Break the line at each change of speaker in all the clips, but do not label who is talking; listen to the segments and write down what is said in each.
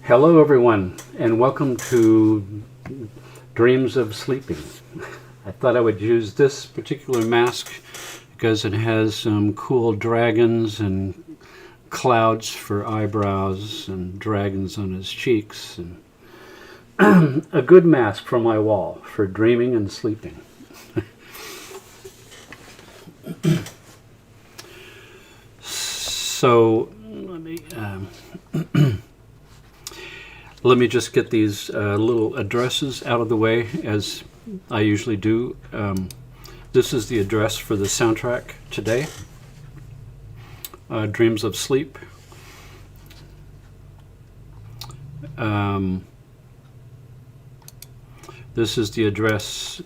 Hello everyone, and welcome to Dreams of Sleeping. I thought I would use this particular mask because it has some cool dragons and clouds for eyebrows and dragons on his cheeks, and a good mask for my wall for dreaming and sleeping. So let me just get these little addresses out of the way, as I usually do. This is the address for the soundtrack today, Dreams of Sleep. This is the address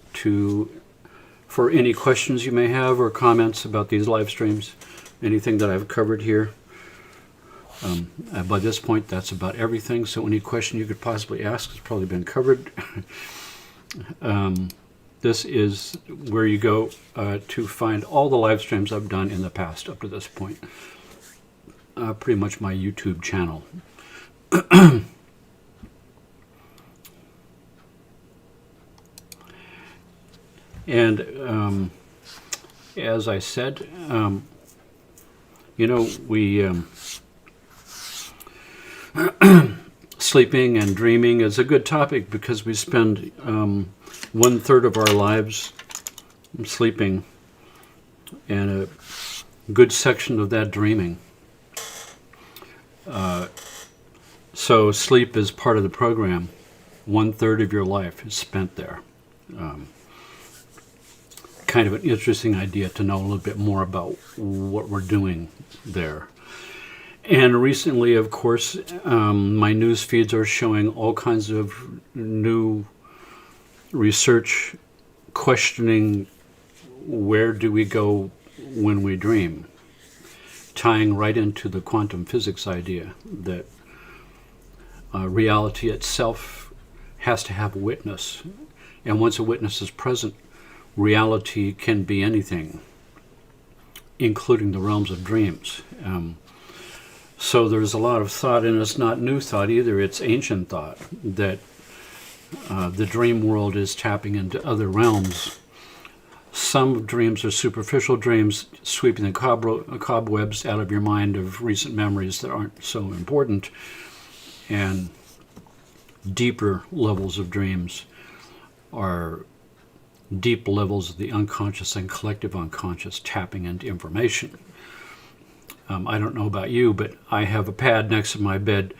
for any questions you may have or comments about these live streams, anything that I've covered here. By this point, that's about everything, so any question you could possibly ask has probably been covered. This is where you go to find all the live streams I've done in the past up to this point. Pretty much my YouTube channel. And as I said, we sleeping and dreaming is a good topic because we spend 1/3 of our lives sleeping and a good section of that dreaming. So sleep is part of the program. 1/3 of your life is spent there. Kind of an interesting idea to know a little bit more about what we're doing there. And recently, of course, my news feeds are showing all kinds of new research questioning where do we go when we dream, tying right into the quantum physics idea that reality itself has to have a witness. And once a witness is present, reality can be anything, including the realms of dreams. So there's a lot of thought, and it's not new thought either, it's ancient thought, that the dream world is tapping into other realms. Some dreams are superficial dreams, sweeping the cobwebs out of your mind of recent memories that aren't so important, and deeper levels of dreams are deep levels of the unconscious and collective unconscious tapping into information. I don't know about you, but I have a pad next to my bed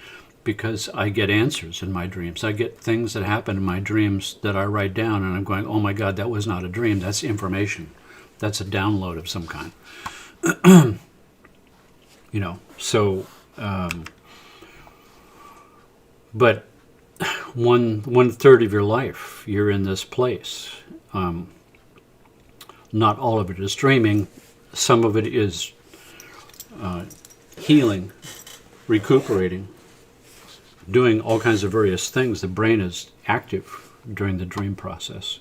because I get answers in my dreams. I get things that happen in my dreams that I write down, and I'm going, oh my God, that was not a dream. That's information. That's a download of some kind. But 1/3 of your life, you're in this place. Not all of it is dreaming. Some of it is healing, recuperating, doing all kinds of various things. The brain is active during the dream process.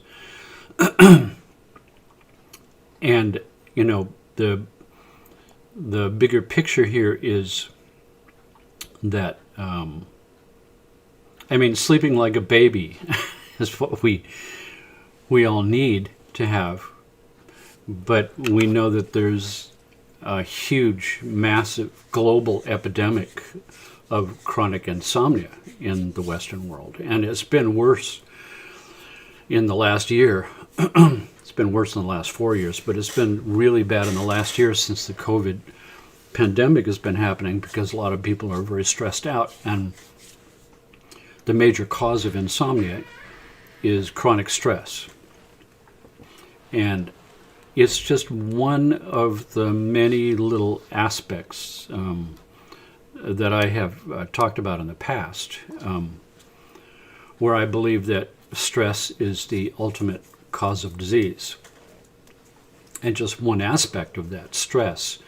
And, the bigger picture here is that, sleeping like a baby is what we all need to have. But we know that there's a huge, massive global epidemic of chronic insomnia in the Western world. And it's been worse in the last year. It's been worse in the last 4 years, but it's been really bad in the last year since the COVID pandemic has been happening, because a lot of people are very stressed out. And the major cause of insomnia is chronic stress. And it's just one of the many little aspects that I have talked about in the past, where I believe that stress is the ultimate cause of disease. And just one aspect of that stress,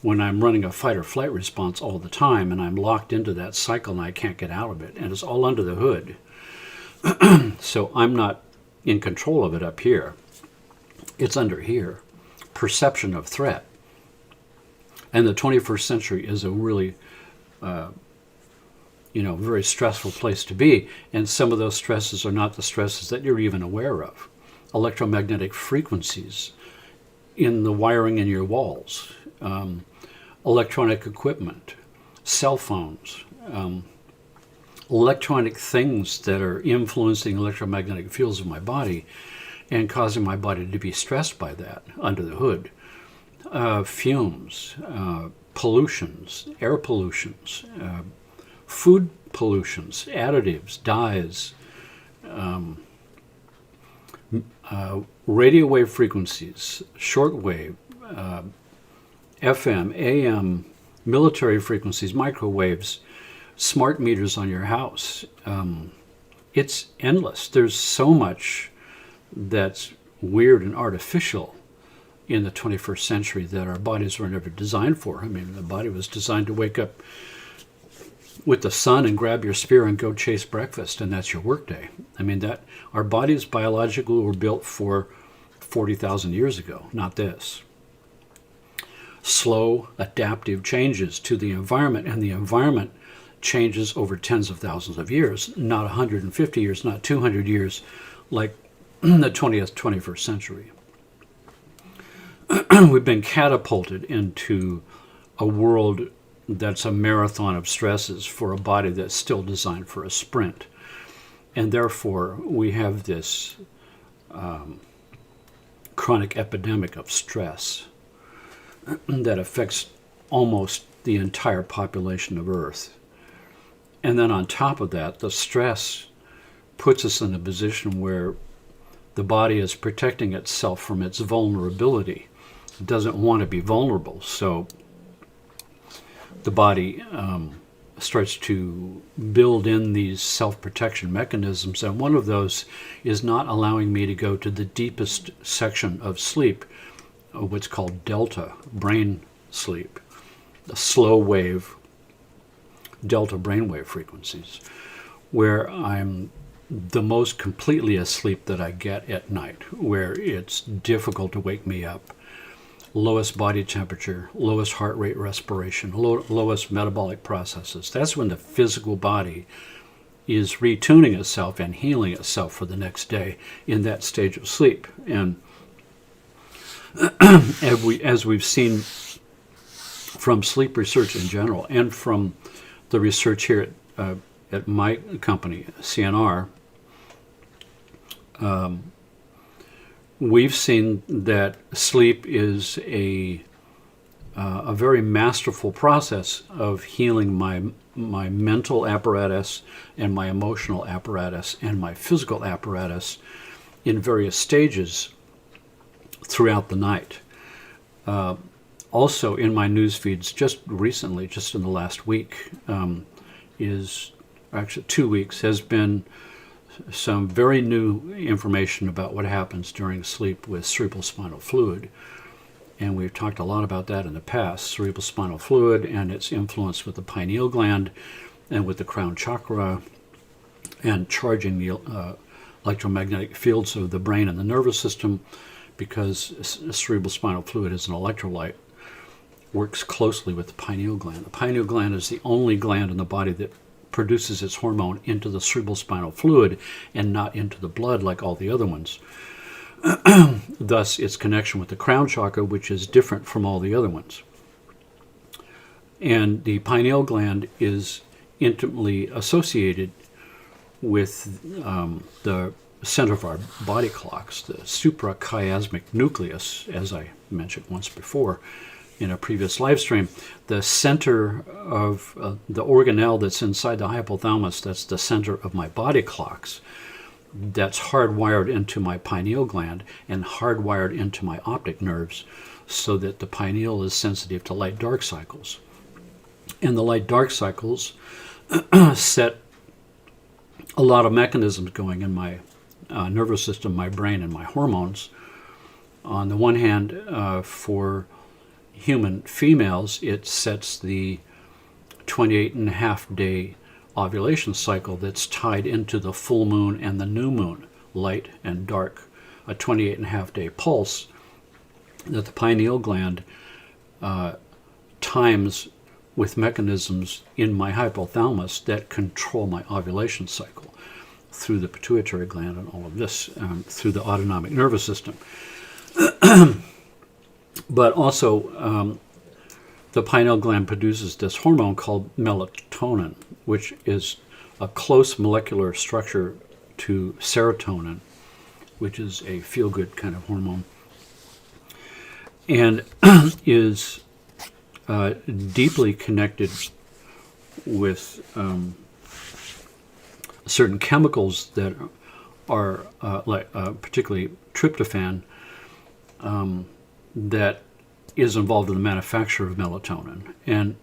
when I'm running a fight or flight response all the time and I'm locked into that cycle and I can't get out of it, and it's all under the hood. So I'm not in control of it up here. It's under here. Perception of threat. And the 21st century is a really very stressful place to be. And some of those stresses are not the stresses that you're even aware of. Electromagnetic frequencies in the wiring in your walls, electronic equipment, cell phones, electronic things that are influencing electromagnetic fields of my body and causing my body to be stressed by that under the hood. Fumes, pollutions, air pollutions, food pollutions, additives, dyes, radio wave frequencies, shortwave, FM, AM, military frequencies, microwaves, smart meters on your house. It's endless. There's so much that's weird and artificial in the 21st century that our bodies were never designed for. I mean, the body was designed to wake up with the sun and grab your spear and go chase breakfast, and that's your workday. I mean, that our bodies biologically were built for 40,000 years ago, not this. Slow, adaptive changes to the environment, and the environment changes over tens of thousands of years, not 150 years, not 200 years, like the 20th, 21st century. We've been catapulted into a world that's a marathon of stresses for a body that's still designed for a sprint. And therefore, we have this chronic epidemic of stress that affects almost the entire population of Earth. And then on top of that, the stress puts us in a position where the body is protecting itself from its vulnerability. It doesn't want to be vulnerable, so the body starts to build in these self-protection mechanisms, and one of those is not allowing me to go to the deepest section of sleep, what's called delta brain sleep, the slow wave delta brainwave frequencies, where I'm the most completely asleep that I get at night, where it's difficult to wake me up. Lowest body temperature, lowest heart rate respiration, lowest metabolic processes. That's when the physical body is retuning itself and healing itself for the next day in that stage of sleep. And as we've seen from sleep research in general and from the research here at my company, CNR, we've seen that sleep is a very masterful process of healing my mental apparatus and my emotional apparatus and my physical apparatus in various stages throughout the night. Also in my news feeds just recently, just in the last week, is actually 2 weeks, has been some very new information about what happens during sleep with cerebral spinal fluid. And we've talked a lot about that in the past, cerebral spinal fluid and its influence with the pineal gland and with the crown chakra and charging the electromagnetic fields of the brain and the nervous system, because cerebral spinal fluid is an electrolyte, works closely with the pineal gland. The pineal gland is the only gland in the body that produces its hormone into the cerebral spinal fluid and not into the blood like all the other ones. Thus, its connection with the crown chakra, which is different from all the other ones. And the pineal gland is intimately associated with the center of our body clocks, the suprachiasmatic nucleus, as I mentioned once before in a previous live stream. The center of the organelle that's inside the hypothalamus, that's the center of my body clocks, that's hardwired into my pineal gland and hardwired into my optic nerves, so that the pineal is sensitive to light-dark cycles. And the light-dark cycles set a lot of mechanisms going in my nervous system, my brain, and my hormones. On the one hand, for human females, it sets the 28.5-day ovulation cycle that's tied into the full moon and the new moon, light and dark, a 28.5-day pulse that the pineal gland times with mechanisms in my hypothalamus that control my ovulation cycle through the pituitary gland and all of this, through the autonomic nervous system. But also, the pineal gland produces this hormone called melatonin, which is a close molecular structure to serotonin, which is a feel-good kind of hormone, and is deeply connected with certain chemicals that are, particularly tryptophan, that is involved in the manufacture of melatonin. And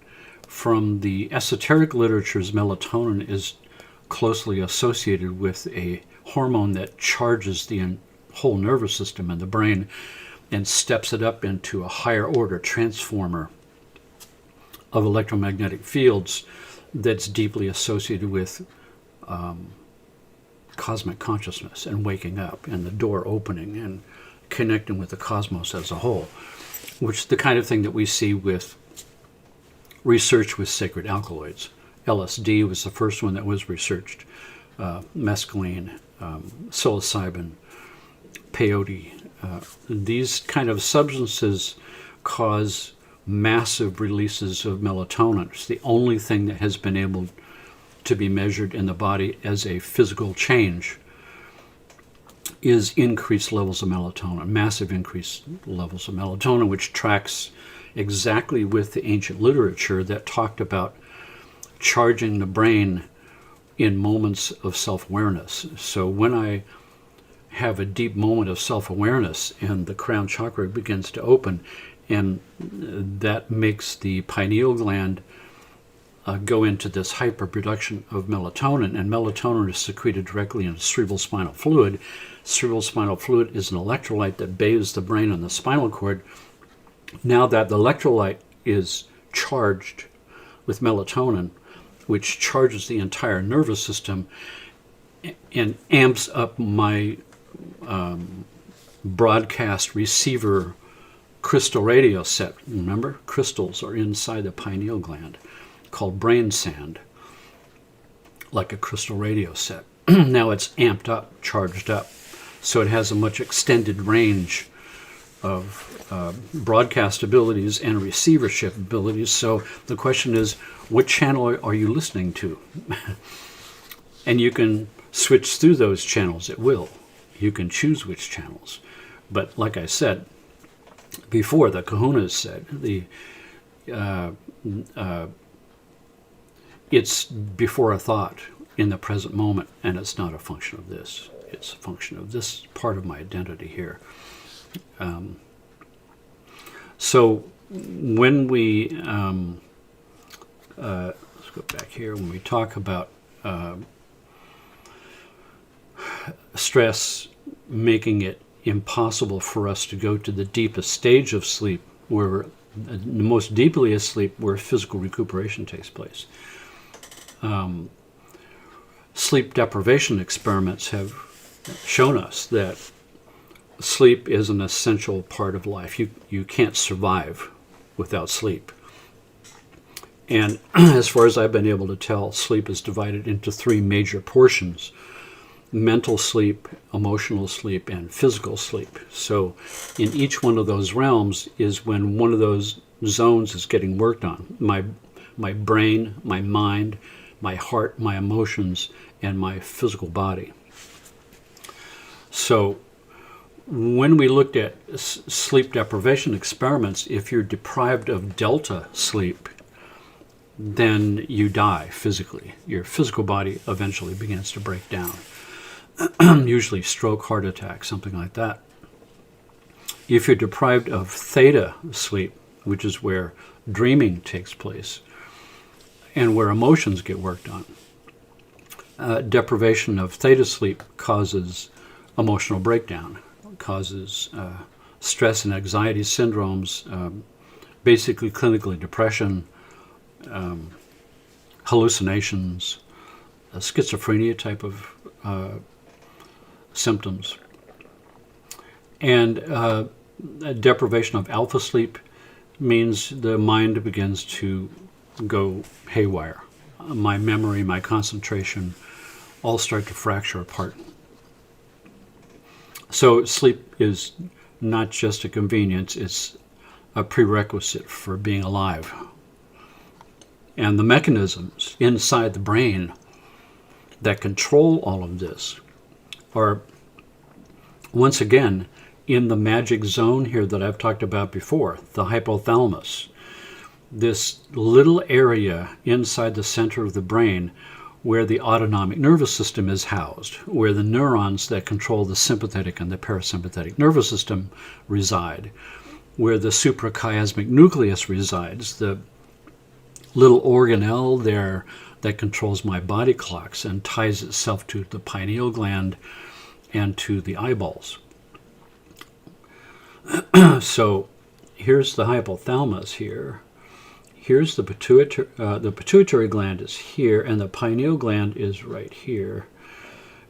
from the esoteric literatures, melatonin is closely associated with a hormone that charges the whole nervous system and the brain and steps it up into a higher order transformer of electromagnetic fields that's deeply associated with cosmic consciousness and waking up and the door opening and connecting with the cosmos as a whole, which is the kind of thing that we see with research with sacred alkaloids. LSD was the first one that was researched. Mescaline, psilocybin, peyote. These kind of substances cause massive releases of melatonin. It's the only thing that has been able to be measured in the body as a physical change is increased levels of melatonin, massive increased levels of melatonin, which tracks exactly with the ancient literature that talked about charging the brain in moments of self-awareness. So when I have a deep moment of self-awareness and the crown chakra begins to open, and that makes the pineal gland go into this hyperproduction of melatonin, and melatonin is secreted directly into cerebral spinal fluid. Cerebral spinal fluid is an electrolyte that bathes the brain and the spinal cord. Now that the electrolyte is charged with melatonin, which charges the entire nervous system and amps up my broadcast receiver crystal radio set. Remember, crystals are inside the pineal gland, called brain sand, like a crystal radio set. Now it's amped up, charged up, so it has a much extended range of broadcast abilities and receivership abilities. So the question is, what channel are you listening to? And you can switch through those channels at will. You can choose which channels. But like I said before, the kahunas said, it's before a thought in the present moment, and it's not a function of this. It's a function of this part of my identity here. So when we, let's go back here, when we talk about stress making it impossible for us to go to the deepest stage of sleep, where we're the most deeply asleep, where physical recuperation takes place. Sleep deprivation experiments have shown us that sleep is an essential part of life. You can't survive without sleep. And as far as I've been able to tell, sleep is divided into three major portions: mental sleep, emotional sleep, and physical sleep. So in each one of those realms is when one of those zones is getting worked on. My brain, my mind, my heart, my emotions, and my physical body. So when we looked at sleep deprivation experiments, if you're deprived of delta sleep, then you die physically. Your physical body eventually begins to break down. Usually stroke, heart attack, something like that. If you're deprived of theta sleep, which is where dreaming takes place and where emotions get worked on, deprivation of theta sleep causes emotional breakdown, causes stress and anxiety syndromes, basically clinically depression, hallucinations, schizophrenia type of symptoms. And deprivation of alpha sleep means the mind begins to go haywire. My memory, my concentration, all start to fracture apart. So sleep is not just a convenience, it's a prerequisite for being alive. And the mechanisms inside the brain that control all of this are, once again, in the magic zone here that I've talked about before, the hypothalamus. This little area inside the center of the brain where the autonomic nervous system is housed, where the neurons that control the sympathetic and the parasympathetic nervous system reside, where the suprachiasmatic nucleus resides, the little organelle there that controls my body clocks and ties itself to the pineal gland and to the eyeballs. So here's the hypothalamus here. Here's the pituitary gland is here, and the pineal gland is right here.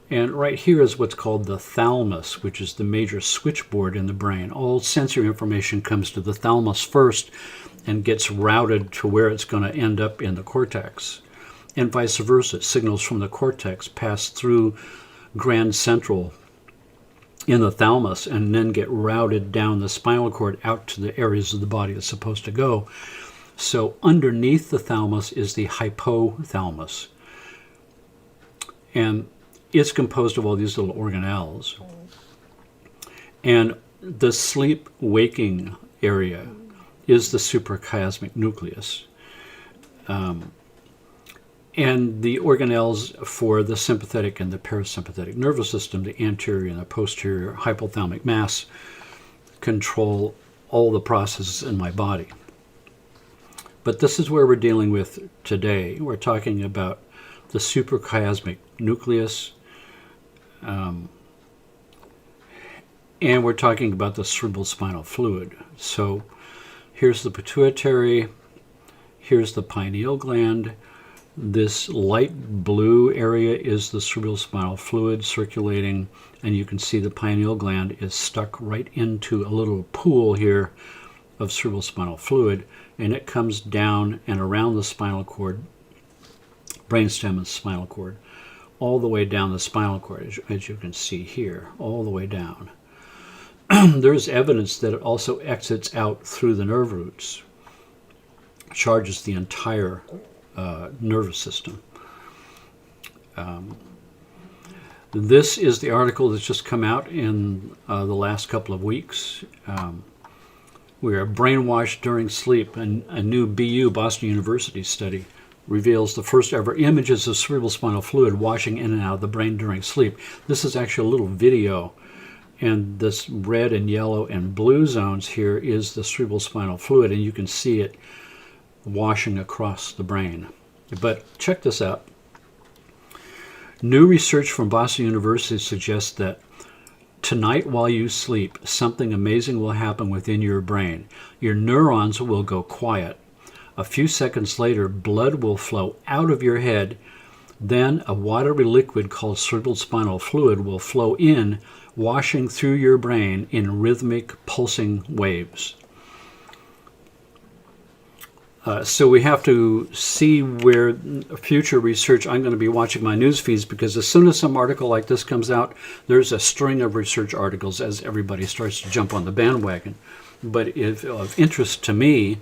And right here is what's called the thalamus, which is the major switchboard in the brain. All sensory information comes to the thalamus first and gets routed to where it's going to end up in the cortex. And vice versa. Signals from the cortex pass through grand central in the thalamus and then get routed down the spinal cord out to the areas of the body it's supposed to go. So underneath the thalamus is the hypothalamus. And it's composed of all these little organelles. And the sleep-waking area is the suprachiasmatic nucleus. And the organelles for the sympathetic and the parasympathetic nervous system, the anterior and the posterior hypothalamic mass, control all the processes in my body. But this is where we're dealing with today. We're talking about the suprachiasmatic nucleus, and we're talking about the cerebral spinal fluid. So here's the pituitary, here's the pineal gland. This light blue area is the cerebral spinal fluid circulating, and you can see the pineal gland is stuck right into a little pool here of cerebral spinal fluid, and it comes down and around the spinal cord, brainstem and spinal cord, all the way down the spinal cord, as you can see here, all the way down. There's evidence that it also exits out through the nerve roots, charges the entire nervous system. This is the article that's just come out in the last couple of weeks. We are brainwashed during sleep, and a new Boston University study reveals the first ever images of cerebral spinal fluid washing in and out of the brain during sleep. This is actually a little video, and this red and yellow and blue zones here is the cerebral spinal fluid, and you can see it washing across the brain. But check this out. New research from Boston University suggests that tonight while you sleep, something amazing will happen within your brain. Your neurons will go quiet. A few seconds later, blood will flow out of your head. Then a watery liquid called cerebral spinal fluid will flow in, washing through your brain in rhythmic pulsing waves. So we have to see where future research, I'm going to be watching my news feeds, because as soon as some article like this comes out, there's a string of research articles as everybody starts to jump on the bandwagon. But if of interest to me,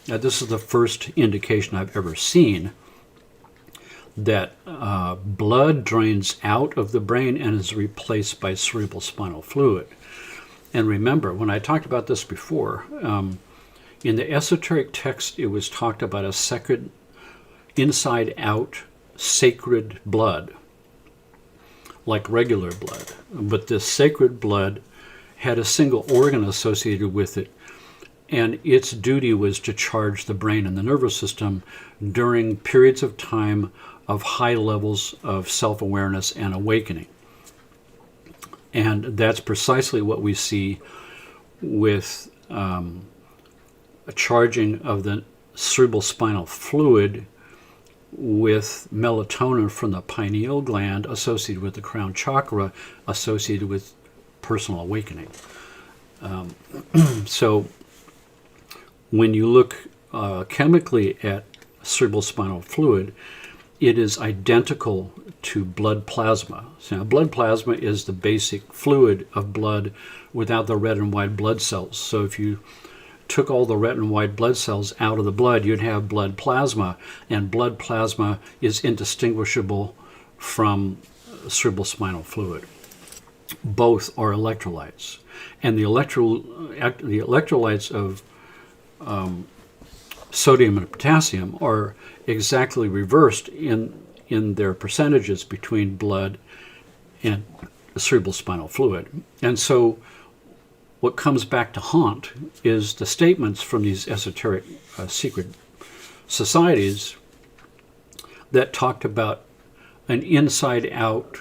this is the first indication I've ever seen that blood drains out of the brain and is replaced by cerebral spinal fluid. And remember, when I talked about this before, in the esoteric text, it was talked about a sacred, inside-out, sacred blood, like regular blood. But this sacred blood had a single organ associated with it, and its duty was to charge the brain and the nervous system during periods of time of high levels of self-awareness and awakening. And that's precisely what we see with a charging of the cerebral spinal fluid with melatonin from the pineal gland associated with the crown chakra, associated with personal awakening. So when you look chemically at cerebrospinal fluid, it is identical to blood plasma. So now, blood plasma is the basic fluid of blood without the red and white blood cells. So if you took all the red and white blood cells out of the blood, you'd have blood plasma, and blood plasma is indistinguishable from cerebrospinal fluid. Both are electrolytes, and the electrolytes of sodium and potassium are exactly reversed in their percentages between blood and cerebrospinal fluid. And so what comes back to haunt is the statements from these esoteric secret societies that talked about an inside-out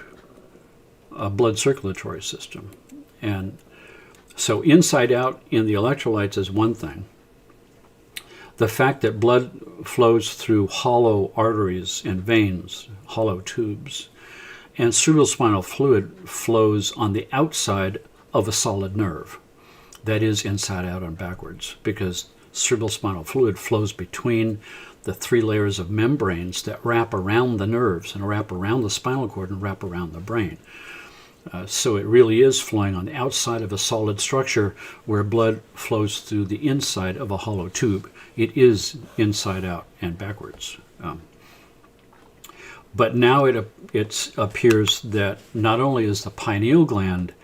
blood circulatory system. And so inside out in the electrolytes is one thing. The fact that blood flows through hollow arteries and veins, hollow tubes, and cerebrospinal fluid flows on the outside of a solid nerve. That is inside out and backwards, because cerebrospinal fluid flows between the 3 layers of membranes that wrap around the nerves and wrap around the spinal cord and wrap around the brain. So it really is flowing on the outside of a solid structure where blood flows through the inside of a hollow tube. It is inside out and backwards. But now it appears that not only is the pineal gland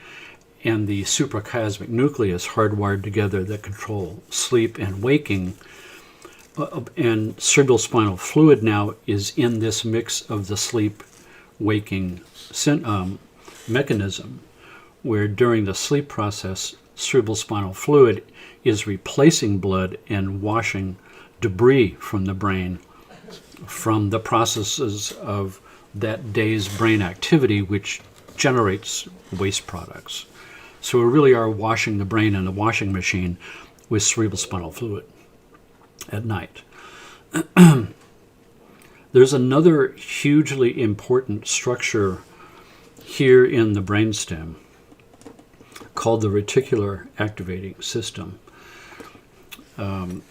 and the suprachiasmatic nucleus hardwired together that control sleep and waking, and cerebrospinal fluid now is in this mix of the sleep-waking mechanism, where during the sleep process, cerebrospinal fluid is replacing blood and washing debris from the brain from the processes of that day's brain activity, which generates waste products. So we really are washing the brain in the washing machine with cerebrospinal fluid at night. There's another hugely important structure here in the brainstem called the reticular activating system.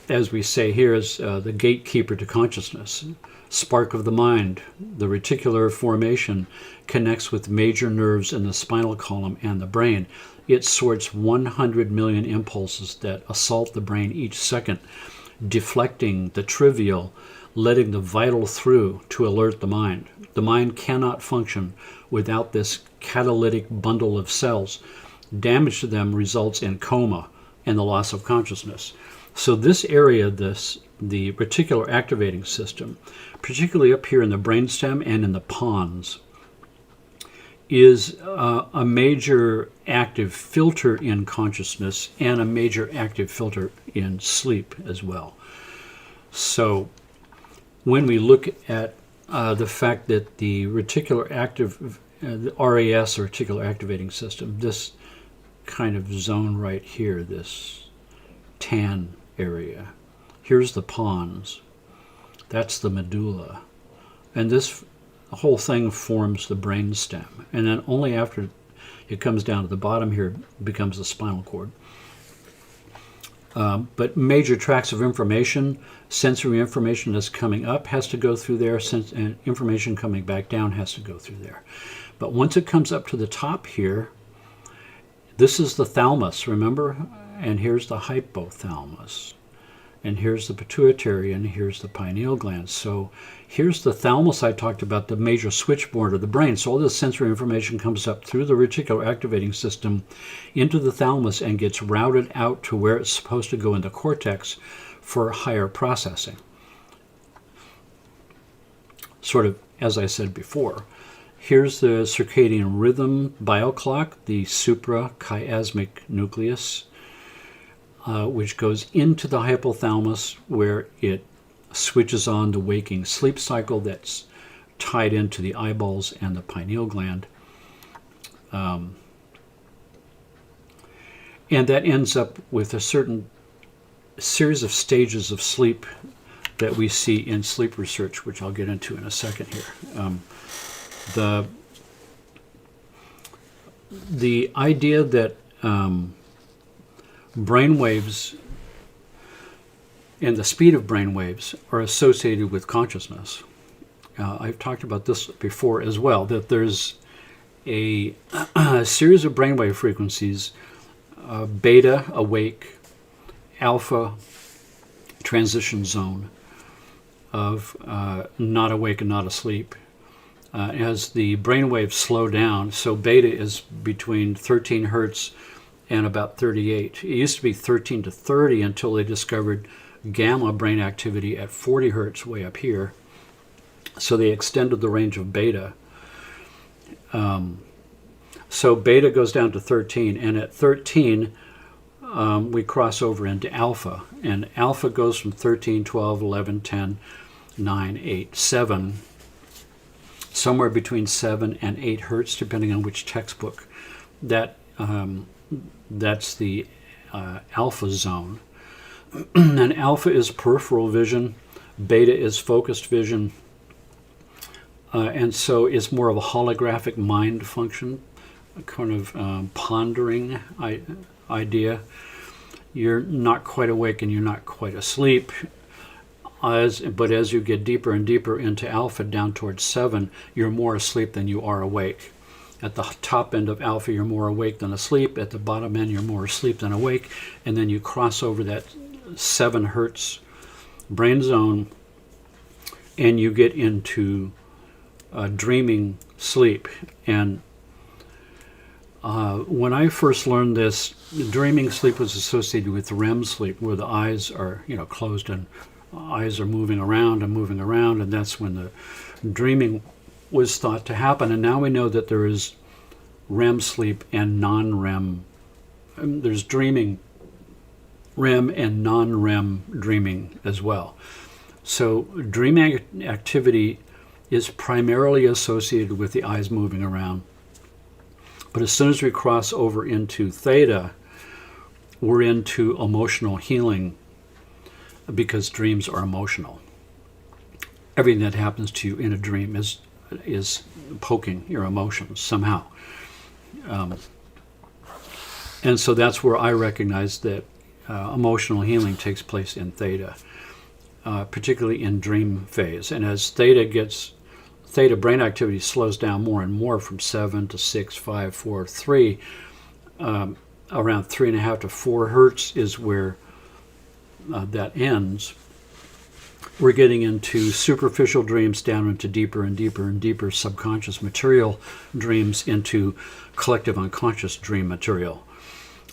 As we say here, is the gatekeeper to consciousness, spark of the mind. The reticular formation connects with major nerves in the spinal column and the brain. It sorts 100 million impulses that assault the brain each second, deflecting the trivial, letting the vital through to alert the mind. The mind cannot function without this catalytic bundle of cells. Damage to them results in coma and the loss of consciousness. So this area, the reticular activating system, particularly up here in the brainstem and in the pons, is a major active filter in consciousness and a major active filter in sleep as well. So when we look at the fact that the reticular active, the RAS, or reticular activating system, this kind of zone right here, this tan area, here's the pons, that's the medulla, and this whole thing forms the brain stem, and then only after it comes down to the bottom here becomes the spinal cord. But major tracts of information, sensory information that's coming up has to go through there, and information coming back down has to go through there. But once it comes up to the top here, this is the thalamus, remember? And here's the hypothalamus. And here's the pituitary, and here's the pineal gland. So here's the thalamus I talked about, the major switchboard of the brain. So all this sensory information comes up through the reticular activating system into the thalamus and gets routed out to where it's supposed to go in the cortex for higher processing. Sort of, as I said before, here's the circadian rhythm bioclock, the suprachiasmatic nucleus, which goes into the hypothalamus, where it switches on the waking sleep cycle that's tied into the eyeballs and the pineal gland. And that ends up with a certain series of stages of sleep that we see in sleep research, which I'll get into in a second here. The idea that brainwaves and the speed of brain waves are associated with consciousness. I've talked about this before as well, that there's a series of brainwave frequencies, beta, awake, alpha, transition zone of not awake and not asleep. As the brainwaves slow down, so beta is between 13 hertz and about 38. It used to be 13 to 30 until they discovered gamma brain activity at 40 hertz way up here. So they extended the range of beta. So beta goes down to 13, and at 13 we cross over into alpha, and alpha goes from 13, 12, 11, 10, 9, 8, 7, somewhere between 7 and 8 hertz, depending on which textbook. That's the alpha zone. And alpha is peripheral vision, beta is focused vision, and so it's more of a holographic mind function, a kind of pondering idea. You're not quite awake and you're not quite asleep. But as you get deeper and deeper into alpha, down towards 7, you're more asleep than you are awake. At the top end of alpha, you're more awake than asleep. At the bottom end, you're more asleep than awake. And then you cross over that 7 hertz brain zone, and you get into dreaming sleep. And when I first learned this, dreaming sleep was associated with REM sleep, where the eyes are, closed and eyes are moving around, and that's when the dreaming was thought to happen. And now we know that there is REM sleep and non-REM. There's dreaming REM and non-REM dreaming as well. So dreaming activity is primarily associated with the eyes moving around. But as soon as we cross over into theta, we're into emotional healing, because dreams are emotional. Everything that happens to you in a dream is poking your emotions somehow. And so that's where I recognize that emotional healing takes place in theta, particularly in dream phase. And as theta brain activity slows down more and more from 7 to 6, 5, 4, 3, around 3.5 to 4 hertz is where that ends. We're getting into superficial dreams, down into deeper and deeper and deeper subconscious material dreams, into collective unconscious dream material,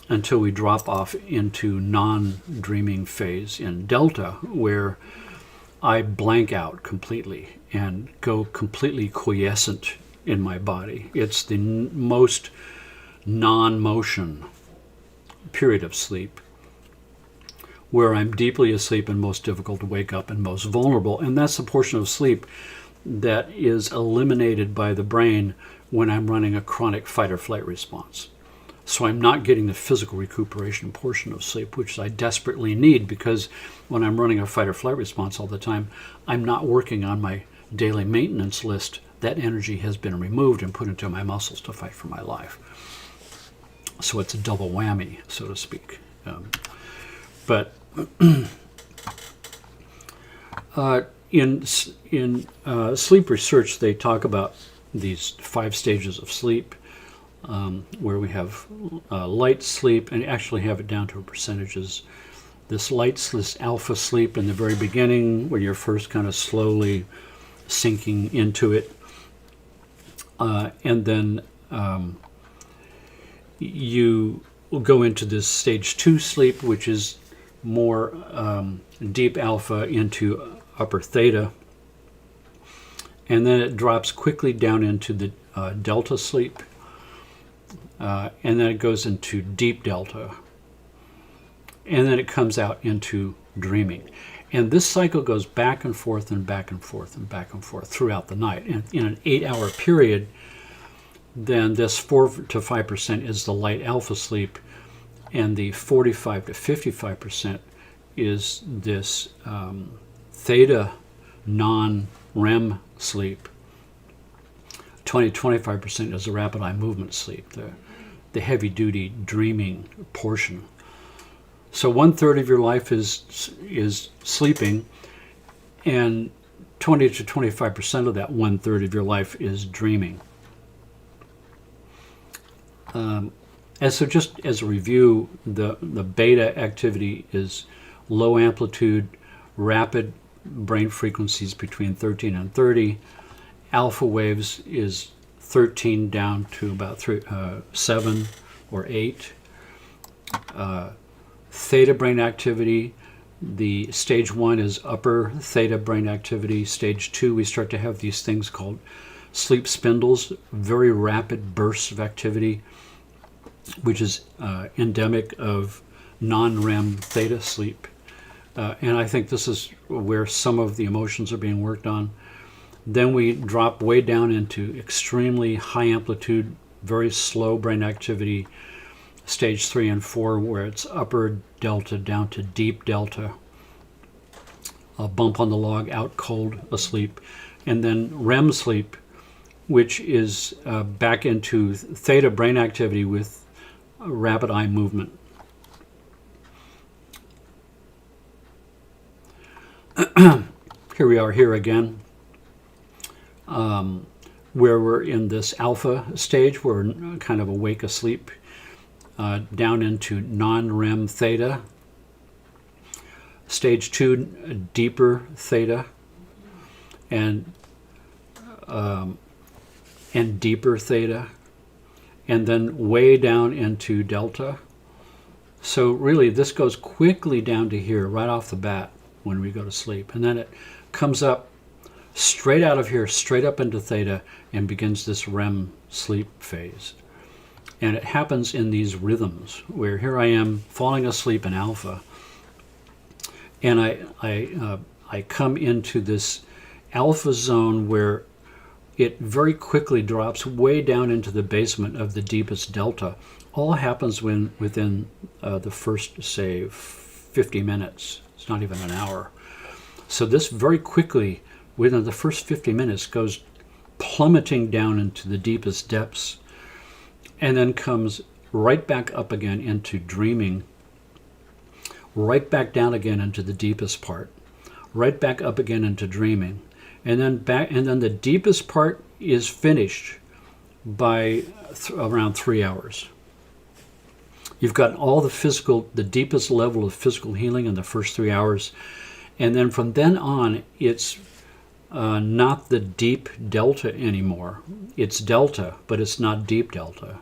until we drop off into non-dreaming phase in delta, where I blank out completely and go completely quiescent in my body. It's the most non-motion period of sleep, where I'm deeply asleep and most difficult to wake up and most vulnerable. And that's the portion of sleep that is eliminated by the brain when I'm running a chronic fight or flight response. So I'm not getting the physical recuperation portion of sleep, which I desperately need, because when I'm running a fight or flight response all the time, I'm not working on my daily maintenance list. That energy has been removed and put into my muscles to fight for my life. So it's a double whammy, so to speak. But in sleep research, they talk about these 5 stages of sleep, where we have light sleep, and actually have it down to percentages. This alpha sleep in the very beginning, where you're first kind of slowly sinking into it, and then you will go into this stage 2 sleep, which is more deep alpha into upper theta, and then it drops quickly down into the delta sleep, and then it goes into deep delta, and then it comes out into dreaming. And this cycle goes back and forth and back and forth and back and forth throughout the night. And in an 8-hour period, then this 4 to 5% is the light alpha sleep, and the 45 to 55% is this theta non-REM sleep. 20-25% is the rapid eye movement sleep, the heavy-duty dreaming portion. So 1/3 of your life is sleeping, and 20 to 25% of that 1/3 of your life is dreaming. And so just as a review, the beta activity is low amplitude, rapid brain frequencies between 13 and 30. Alpha waves is 13 down to about 7 or 8. Theta brain activity, the stage 1 is upper theta brain activity. Stage 2, we start to have these things called sleep spindles, very rapid bursts of activity, which is endemic of non-REM theta sleep. And I think this is where some of the emotions are being worked on. Then we drop way down into extremely high amplitude, very slow brain activity, stage 3 and 4, where it's upper delta down to deep delta, a bump on the log, out cold, asleep. And then REM sleep, which is back into theta brain activity with rapid eye movement. Here we are here again, where we're in this alpha stage, where we're kind of awake asleep, down into non-REM theta. Stage 2, deeper theta, and deeper theta, and then way down into delta. So really this goes quickly down to here right off the bat when we go to sleep, and then it comes up straight out of here, straight up into theta, and begins this REM sleep phase. And it happens in these rhythms where here I am falling asleep in alpha, and I come into this alpha zone where it very quickly drops way down into the basement of the deepest delta. All happens within the first, say, 50 minutes. It's not even an hour. So this very quickly, within the first 50 minutes, goes plummeting down into the deepest depths, and then comes right back up again into dreaming, right back down again into the deepest part, right back up again into dreaming, and then the deepest part is finished by around 3 hours. You've got all the deepest level of physical healing in the first 3 hours, and then from then on, it's not the deep delta anymore. It's delta, but it's not deep delta.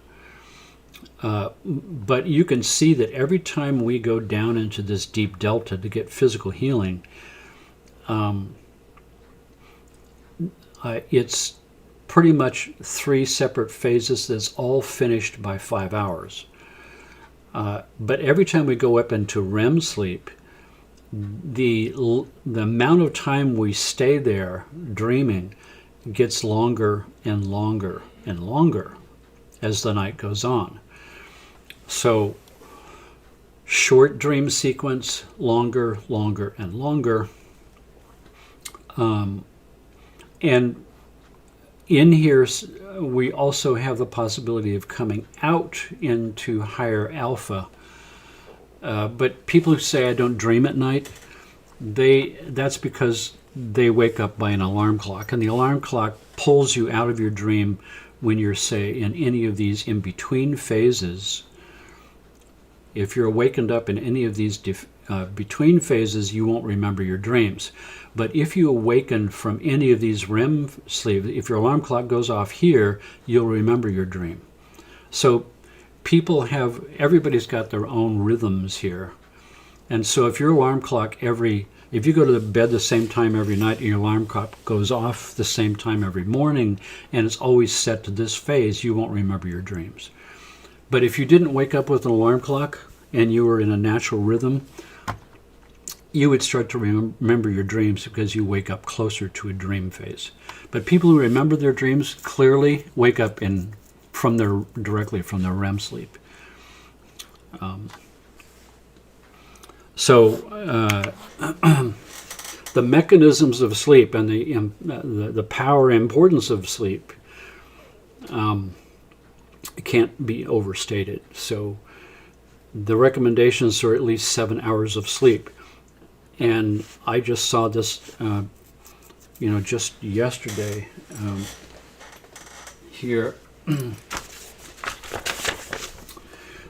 But you can see that every time we go down into this deep delta to get physical healing, it's pretty much 3 separate phases that's all finished by 5 hours. But every time we go up into REM sleep, the amount of time we stay there dreaming gets longer and longer and longer as the night goes on. So short dream sequence, longer, longer, and longer. And in here, we also have the possibility of coming out into higher alpha. But people who say I don't dream at night, that's because they wake up by an alarm clock. And the alarm clock pulls you out of your dream when you're, say, in any of these in-between phases. If you're awakened up in any of these between phases, you won't remember your dreams. But if you awaken from any of these REM sleep, if your alarm clock goes off here, you'll remember your dream. So everybody's got their own rhythms here. And so if your alarm clock if you go to the bed the same time every night and your alarm clock goes off the same time every morning, and it's always set to this phase, you won't remember your dreams. But if you didn't wake up with an alarm clock and you were in a natural rhythm, you would start to remember your dreams because you wake up closer to a dream phase. But people who remember their dreams clearly wake up directly from their REM sleep. So the mechanisms of sleep and the power and importance of sleep can't be overstated. So the recommendations are at least 7 hours of sleep. And I just saw this, just yesterday here.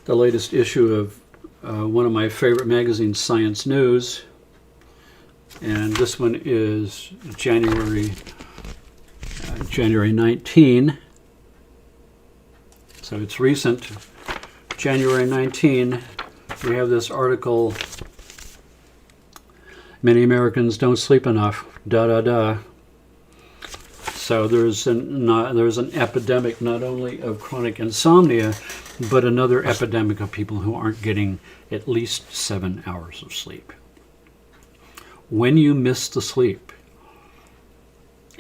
The latest issue of one of my favorite magazines, Science News. And this one is January 19. So it's recent. January 19, we have this article, many Americans don't sleep enough, So there's an epidemic not only of chronic insomnia, but another epidemic of people who aren't getting at least 7 hours of sleep. When you miss the sleep,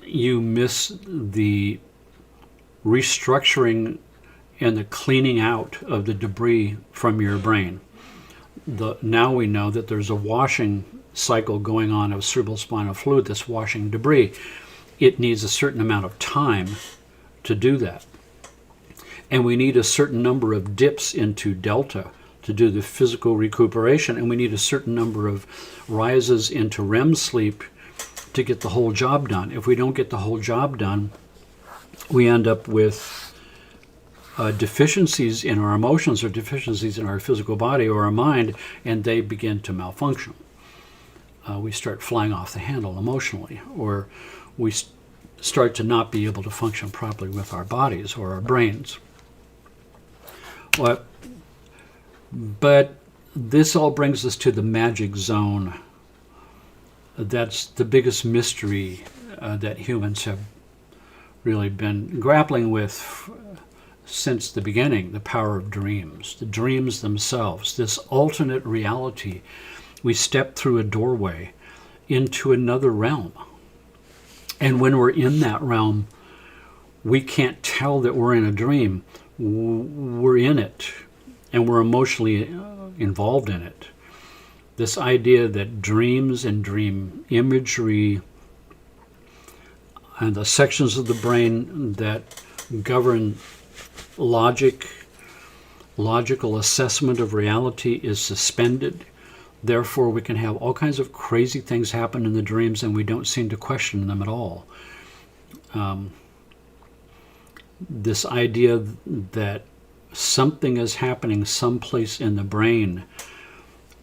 you miss the restructuring and the cleaning out of the debris from your brain. Now we know that there's a washing cycle going on of cerebrospinal fluid that's washing debris. It needs a certain amount of time to do that. And we need a certain number of dips into delta to do the physical recuperation, and we need a certain number of rises into REM sleep to get the whole job done. If we don't get the whole job done, we end up with deficiencies in our emotions or deficiencies in our physical body or our mind, and they begin to malfunction. We start flying off the handle emotionally, or we start to not be able to function properly with our bodies or our brains. But this all brings us to the magic zone. That's the biggest mystery that humans have really been grappling with since the beginning, the power of dreams, the dreams themselves, this alternate reality. We step through a doorway into another realm. And when we're in that realm, we can't tell that we're in a dream. We're in it, and we're emotionally involved in it. This idea that dreams and dream imagery and the sections of the brain that govern logical assessment of reality is suspended. Therefore, we can have all kinds of crazy things happen in the dreams, and we don't seem to question them at all. This idea that something is happening someplace in the brain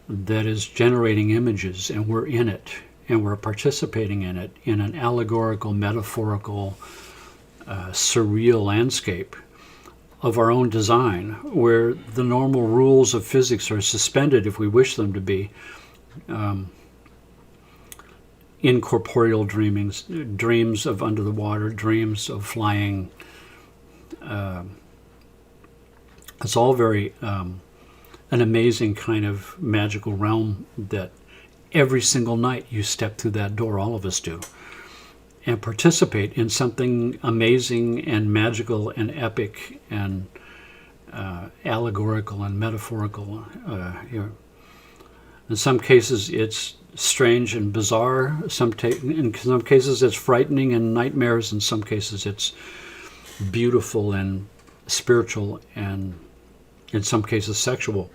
that is generating images, and we're in it, and we're participating in it in an allegorical, metaphorical, surreal landscape of our own design, where the normal rules of physics are suspended, if we wish them to be, incorporeal dreamings, dreams of under the water, dreams of flying. It's all very an amazing kind of magical realm that every single night you step through that door, all of us do, and participate in something amazing and magical and epic and allegorical and metaphorical. In some cases it's strange and bizarre. In some cases it's frightening and nightmares. In some cases it's beautiful and spiritual, and in some cases sexual.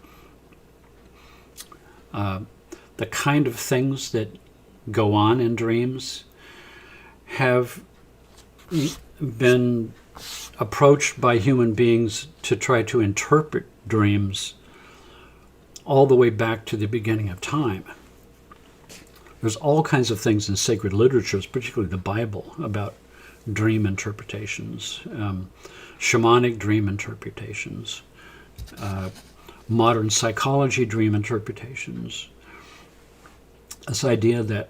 The kind of things that go on in dreams have been approached by human beings to try to interpret dreams all the way back to the beginning of time. There's all kinds of things in sacred literatures, particularly the Bible, about dream interpretations, shamanic dream interpretations, modern psychology dream interpretations. This idea that,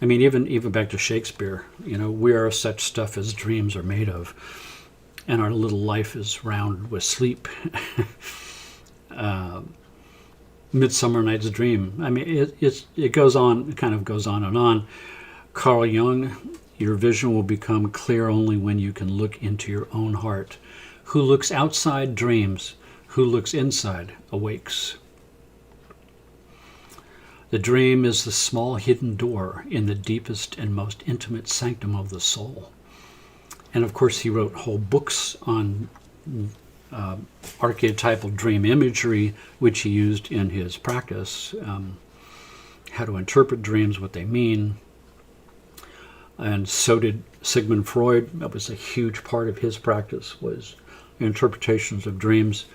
even back to Shakespeare, we are such stuff as dreams are made of, and our little life is round with sleep. Midsummer Night's Dream. It goes on, it kind of goes on and on. Carl Jung, your vision will become clear only when you can look into your own heart. Who looks outside dreams, who looks inside awakes. The dream is the small hidden door in the deepest and most intimate sanctum of the soul. And of course he wrote whole books on archetypal dream imagery, which he used in his practice, how to interpret dreams, what they mean. And so did Sigmund Freud. That was a huge part of his practice, was interpretations of dreams.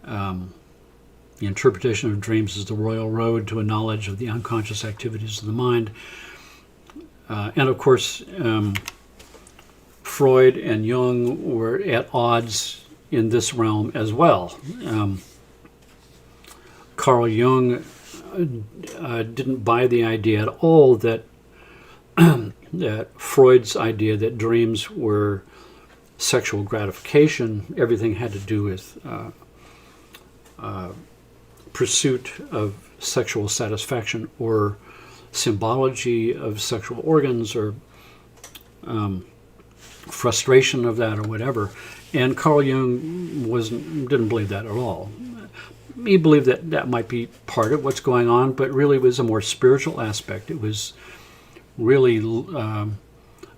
The interpretation of dreams is the royal road to a knowledge of the unconscious activities of the mind. And of course, Freud and Jung were at odds in this realm as well. Carl Jung didn't buy the idea at all that that Freud's idea that dreams were sexual gratification. Everything had to do with pursuit of sexual satisfaction or symbology of sexual organs or frustration of that or whatever. And Carl Jung didn't believe that at all. He believed that that might be part of what's going on, but really was a more spiritual aspect. It was really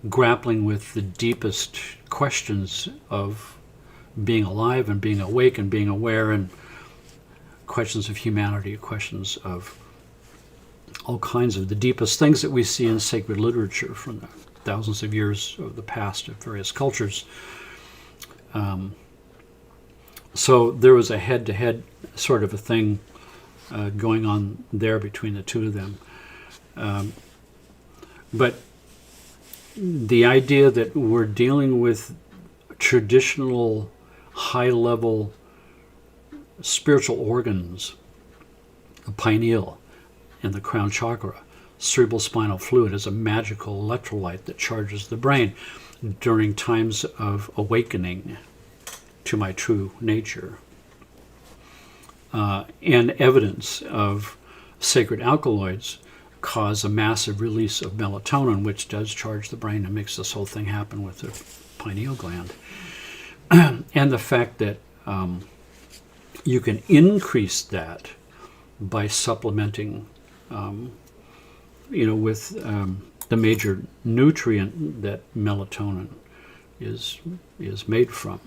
grappling with the deepest questions of being alive and being awake and being aware, and questions of humanity, questions of all kinds of the deepest things that we see in sacred literature from the thousands of years of the past of various cultures. So there was a head-to-head sort of a thing going on there between the two of them. But the idea that we're dealing with traditional high-level spiritual organs, the pineal and the crown chakra, cerebral spinal fluid is a magical electrolyte that charges the brain during times of awakening to my true nature. And evidence of sacred alkaloids cause a massive release of melatonin, which does charge the brain and makes this whole thing happen with the pineal gland. And the fact that you can increase that by supplementing, with the major nutrient that melatonin is made from.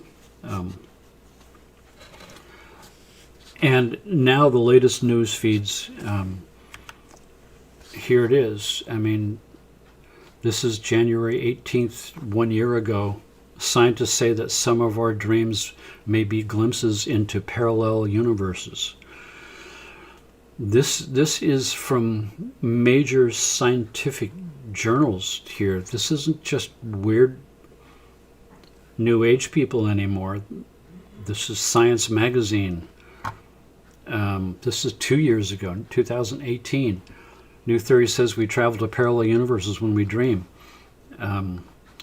And now the latest news feeds, here it is. I mean, this is January 18th, 1 year ago. Scientists say that some of our dreams may be glimpses into parallel universes. This is from major scientific journals here. This isn't just weird New Age people anymore. This is Science Magazine. This is 2 years ago, 2018. New theory says we travel to parallel universes when we dream.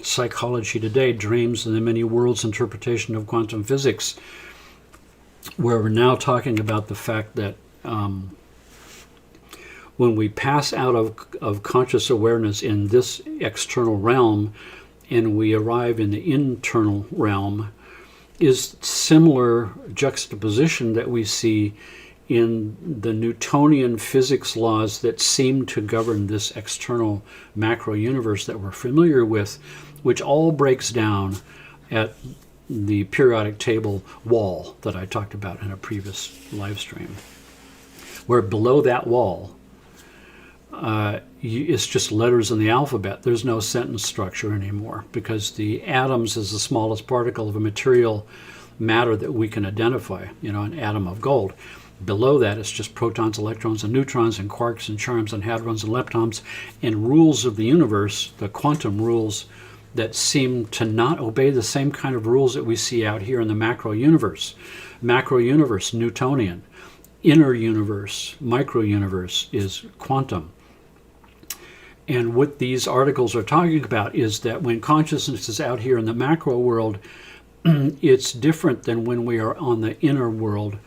Psychology Today, Dreams and the Many Worlds Interpretation of Quantum Physics, where we're now talking about the fact that when we pass out of conscious awareness in this external realm and we arrive in the internal realm, is similar juxtaposition that we see in the Newtonian physics laws that seem to govern this external macro universe that we're familiar with, which all breaks down at the periodic table wall that I talked about in a previous live stream, where below that wall it's just letters in the alphabet. There's no sentence structure anymore, because the atoms is the smallest particle of a material matter that we can identify, an atom of gold. Below that, it's just protons, electrons, and neutrons, and quarks, and charms, and hadrons, and leptons, and rules of the universe, the quantum rules that seem to not obey the same kind of rules that we see out here in the macro universe. Macro universe, Newtonian. Inner universe, micro universe is quantum. And what these articles are talking about is that when consciousness is out here in the macro world, it's different than when we are on the inner world,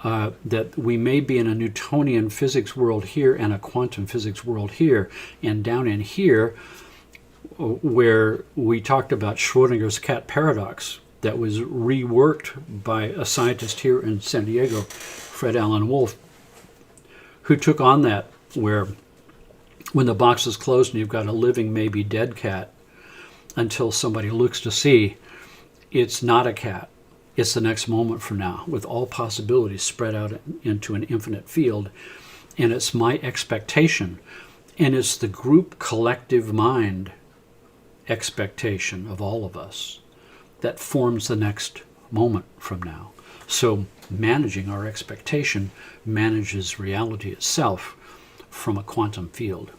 that we may be in a Newtonian physics world here and a quantum physics world here. And down in here, where we talked about Schrodinger's cat paradox that was reworked by a scientist here in San Diego, Fred Alan Wolf, who took on that, where when the box is closed and you've got a living, maybe dead cat, until somebody looks to see it's not a cat. It's the next moment from now, with all possibilities spread out into an infinite field. And it's my expectation, and it's the group collective mind expectation of all of us that forms the next moment from now. So managing our expectation manages reality itself from a quantum field.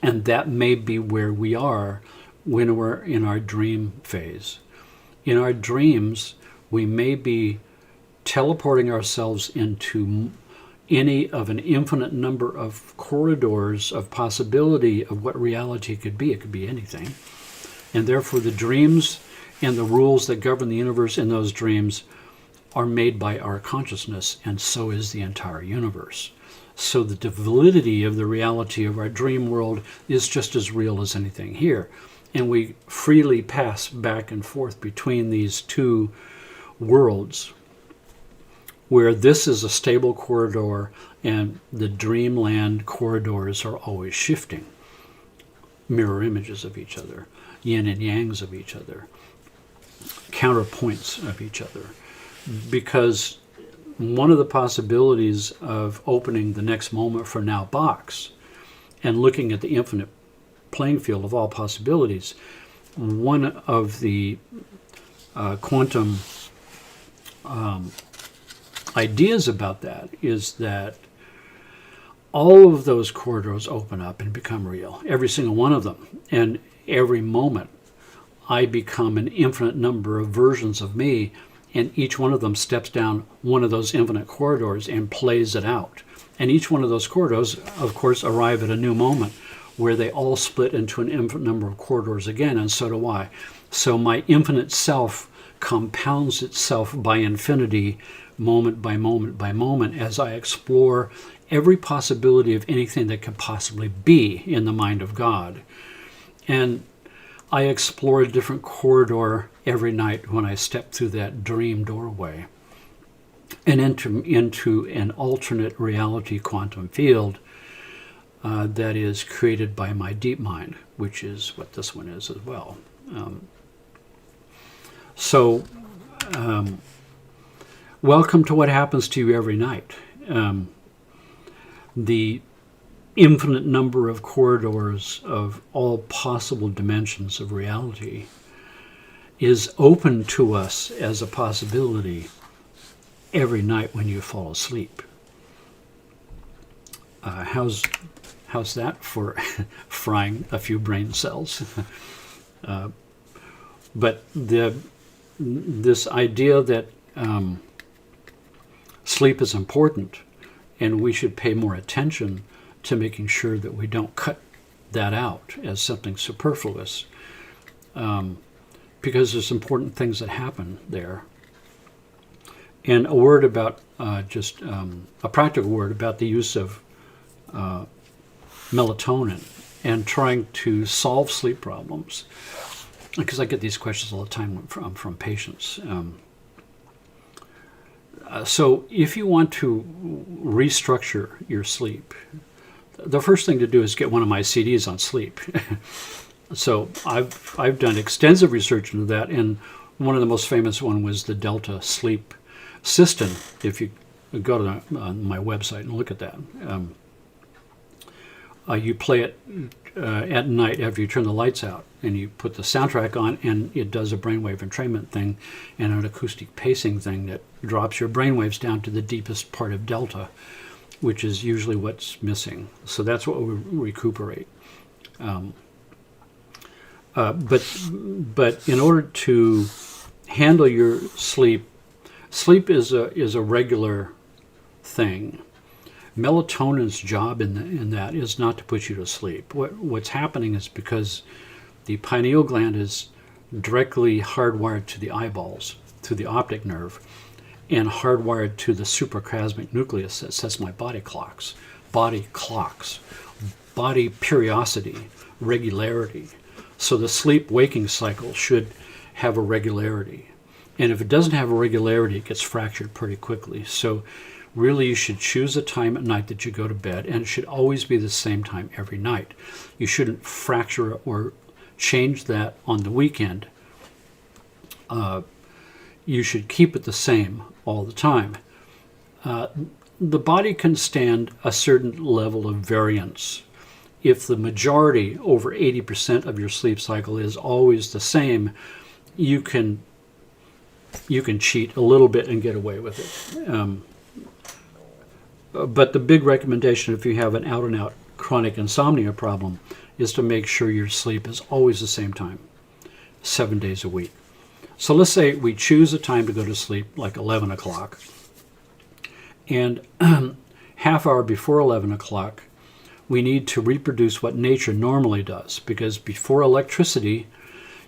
And that may be where we are when we're in our dream phase. In our dreams, we may be teleporting ourselves into any of an infinite number of corridors of possibility of what reality could be. It could be anything. And therefore the dreams and the rules that govern the universe in those dreams are made by our consciousness, and so is the entire universe. So the validity of the reality of our dream world is just as real as anything here. And we freely pass back and forth between these two worlds, where this is a stable corridor and the dreamland corridors are always shifting, mirror images of each other, yin and yangs of each other, counterpoints of each other. Because one of the possibilities of opening the next moment from now box and looking at the infinite playing field of all possibilities, one of the quantum ideas about that is that all of those corridors open up and become real, every single one of them. And every moment I become an infinite number of versions of me, and each one of them steps down one of those infinite corridors and plays it out. And each one of those corridors, of course, arrive at a new moment where they all split into an infinite number of corridors again, and so do I. So my infinite self compounds itself by infinity, moment by moment by moment, as I explore every possibility of anything that could possibly be in the mind of God. And I explore a different corridor every night when I step through that dream doorway and into an alternate reality quantum field that is created by my deep mind, which is what this one is as well. Welcome to what happens to you every night. The infinite number of corridors of all possible dimensions of reality is open to us as a possibility every night when you fall asleep. How's that for frying a few brain cells? But this idea that sleep is important and we should pay more attention to making sure that we don't cut that out as something superfluous, because there's important things that happen there. And a word about a practical word about the use of melatonin and trying to solve sleep problems, because I get these questions all the time from patients. So if you want to restructure your sleep, the first thing to do is get one of my CDs on sleep. So I've done extensive research into that, and one of the most famous one was the Delta Sleep System. If you go to my website and look at that, you play it at night after you turn the lights out, and you put the soundtrack on, and it does a brainwave entrainment thing and an acoustic pacing thing that drops your brainwaves down to the deepest part of delta, which is usually what's missing. So that's what we recuperate. But in order to handle your sleep is a regular thing. Melatonin's job in that is not to put you to sleep. What's happening is because the pineal gland is directly hardwired to the eyeballs through the optic nerve, and hardwired to the supracosmic nucleus that sets my body clocks, body periodicity, regularity. So the sleep-waking cycle should have a regularity. And if it doesn't have a regularity, it gets fractured pretty quickly. So really you should choose a time at night that you go to bed, and it should always be the same time every night. You shouldn't fracture or change that on the weekend. you should keep it the same all the time. The body can stand a certain level of variance. If the majority, over 80% of your sleep cycle, is always the same, you can cheat a little bit and get away with it. But the big recommendation, if you have an out-and-out chronic insomnia problem, is to make sure your sleep is always the same time, 7 days a week. So let's say we choose a time to go to sleep, like 11 o'clock, and half hour before 11 o'clock, we need to reproduce what nature normally does, because before electricity,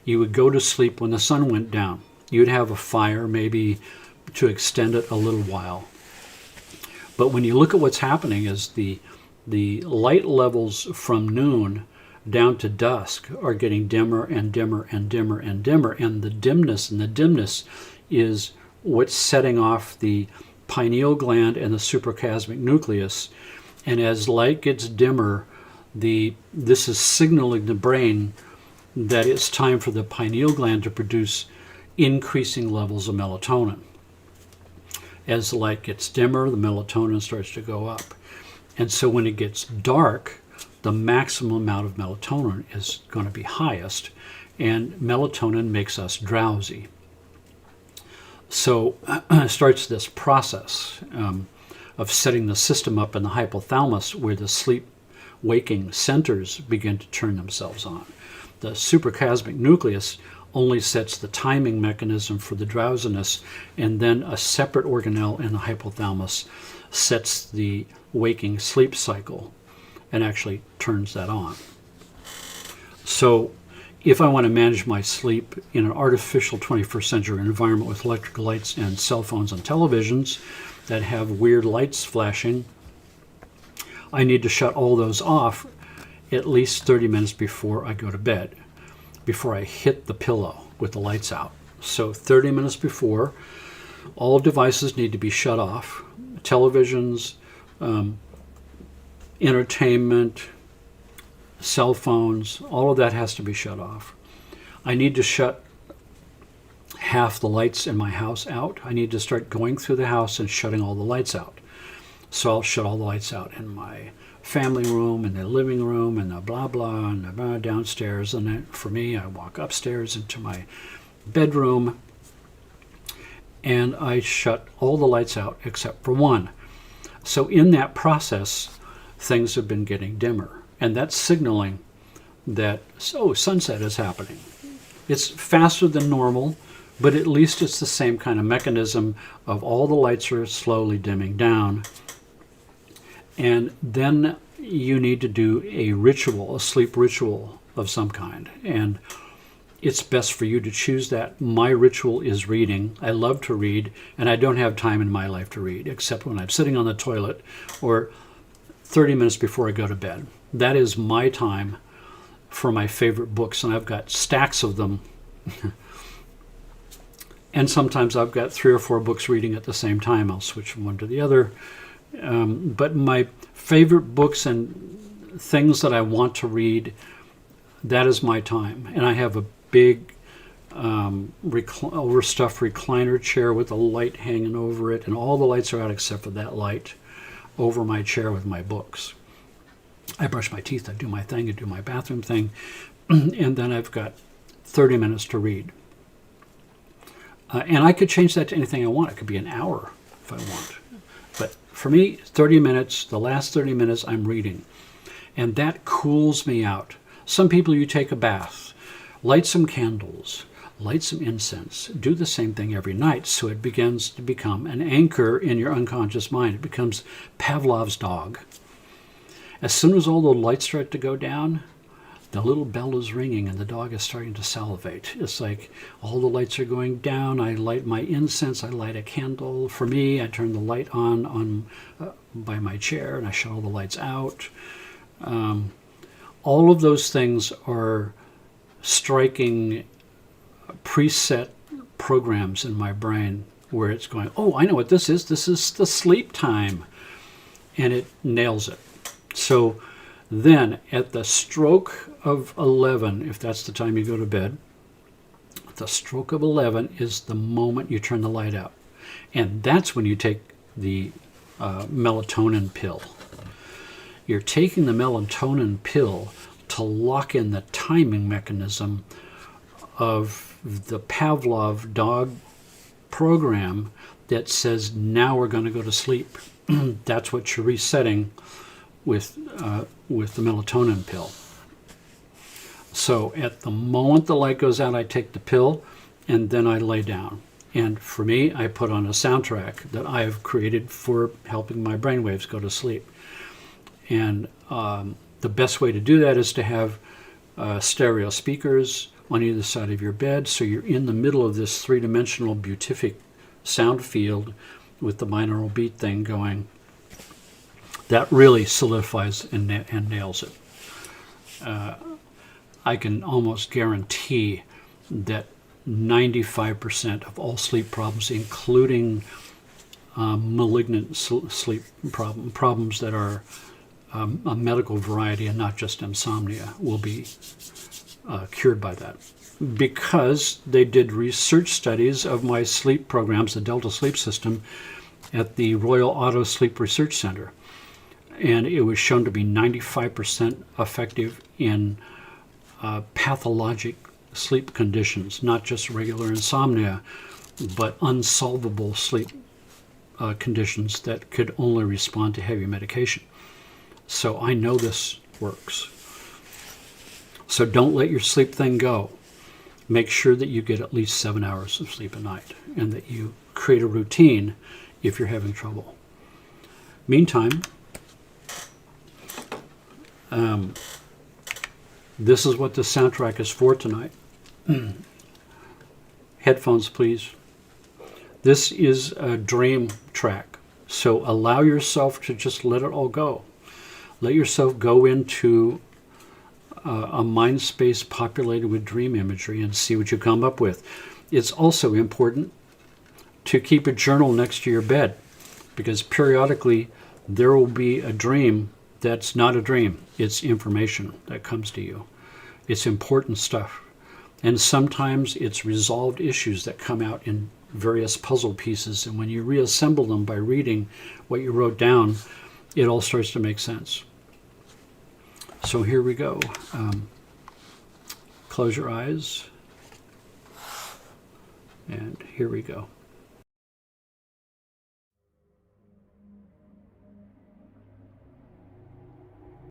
you would go to sleep when the sun went down. You'd have a fire maybe to extend it a little while. But when you look at what's happening is the light levels from noon down to dusk are getting dimmer and dimmer and dimmer and dimmer, and the dimness is what's setting off the pineal gland and the suprachiasmatic nucleus. And as light gets dimmer, this is signaling the brain that it's time for the pineal gland to produce increasing levels of melatonin. As the light gets dimmer, the melatonin starts to go up. And so when it gets dark, the maximum amount of melatonin is going to be highest, and melatonin makes us drowsy. So starts this process of setting the system up in the hypothalamus, where the sleep-waking centers begin to turn themselves on. The suprachiasmatic nucleus only sets the timing mechanism for the drowsiness, and then a separate organelle in the hypothalamus sets the waking sleep cycle and actually turns that on. So if I want to manage my sleep in an artificial 21st century environment with electric lights and cell phones and televisions that have weird lights flashing, I need to shut all those off at least 30 minutes before I go to bed, before I hit the pillow with the lights out. So 30 minutes before, all devices need to be shut off. Televisions, entertainment, cell phones, all of that has to be shut off. I need to shut half the lights in my house out. I need to start going through the house and shutting all the lights out. So I'll shut all the lights out in my family room, and the living room, and the blah blah, and the blah downstairs. And then for me, I walk upstairs into my bedroom, and I shut all the lights out except for one. So in that process, things have been getting dimmer, and that's signaling that, so sunset is happening. It's faster than normal, but at least it's the same kind of mechanism of all the lights are slowly dimming down. And then you need to do a ritual, a sleep ritual of some kind. And it's best for you to choose that. My ritual is reading. I love to read, and I don't have time in my life to read, except when I'm sitting on the toilet or 30 minutes before I go to bed. That is my time for my favorite books, and I've got stacks of them. And sometimes I've got 3 or 4 books reading at the same time. I'll switch from one to the other. But my favorite books and things that I want to read, that is my time. And I have a big overstuffed recliner chair with a light hanging over it, and all the lights are out except for that light over my chair with my books. I brush my teeth, I do my thing, I do my bathroom thing, and then I've got 30 minutes to read. And I could change that to anything I want. It could be an hour if I want. But for me, 30 minutes, the last 30 minutes, I'm reading. And that cools me out. Some people, you take a bath, light some candles, light some incense, do the same thing every night, so it begins to become an anchor in your unconscious mind. It becomes Pavlov's dog. As soon as all the lights start to go down, the little bell is ringing and the dog is starting to salivate. It's like all the lights are going down. I light my incense. I light a candle. For me, I turn the light on by my chair, and I shut all the lights out. All of those things are striking preset programs in my brain where it's going, oh, I know what this is. This is the sleep time. And it nails it. So then at the stroke of 11, if that's the time you go to bed, the stroke of 11 is the moment you turn the light out. And that's when you take the melatonin pill. You're taking the melatonin pill to lock in the timing mechanism of the Pavlov dog program that says, now we're going to go to sleep. That's what you're resetting with the melatonin pill. So at the moment the light goes out, I take the pill and then I lay down. And for me, I put on a soundtrack that I have created for helping my brainwaves go to sleep. And the best way to do that is to have stereo speakers on either side of your bed, so you're in the middle of this three-dimensional beatific sound field with the binaural beat thing going. That really solidifies and nails it. I can almost guarantee that 95% of all sleep problems, including malignant sleep problems that are a medical variety and not just insomnia, will be cured by that. Because they did research studies of my sleep programs, the Delta Sleep System, at the Royal Auto Sleep Research Center. And it was shown to be 95% effective in pathologic sleep conditions, not just regular insomnia, but unsolvable sleep conditions that could only respond to heavy medication. So I know this works. So don't let your sleep thing go. Make sure that you get at least 7 hours of sleep a night and that you create a routine if you're having trouble. Meantime, this is what the soundtrack is for tonight. Headphones, please. This is a dream track. So allow yourself to just let it all go. Let yourself go into a mind space populated with dream imagery and see what you come up with. It's also important to keep a journal next to your bed, because periodically there will be a dream that's not a dream. It's information that comes to you. It's important stuff. And sometimes it's resolved issues that come out in various puzzle pieces. And when you reassemble them by reading what you wrote down, it all starts to make sense. So here we go. Close your eyes. And here we go.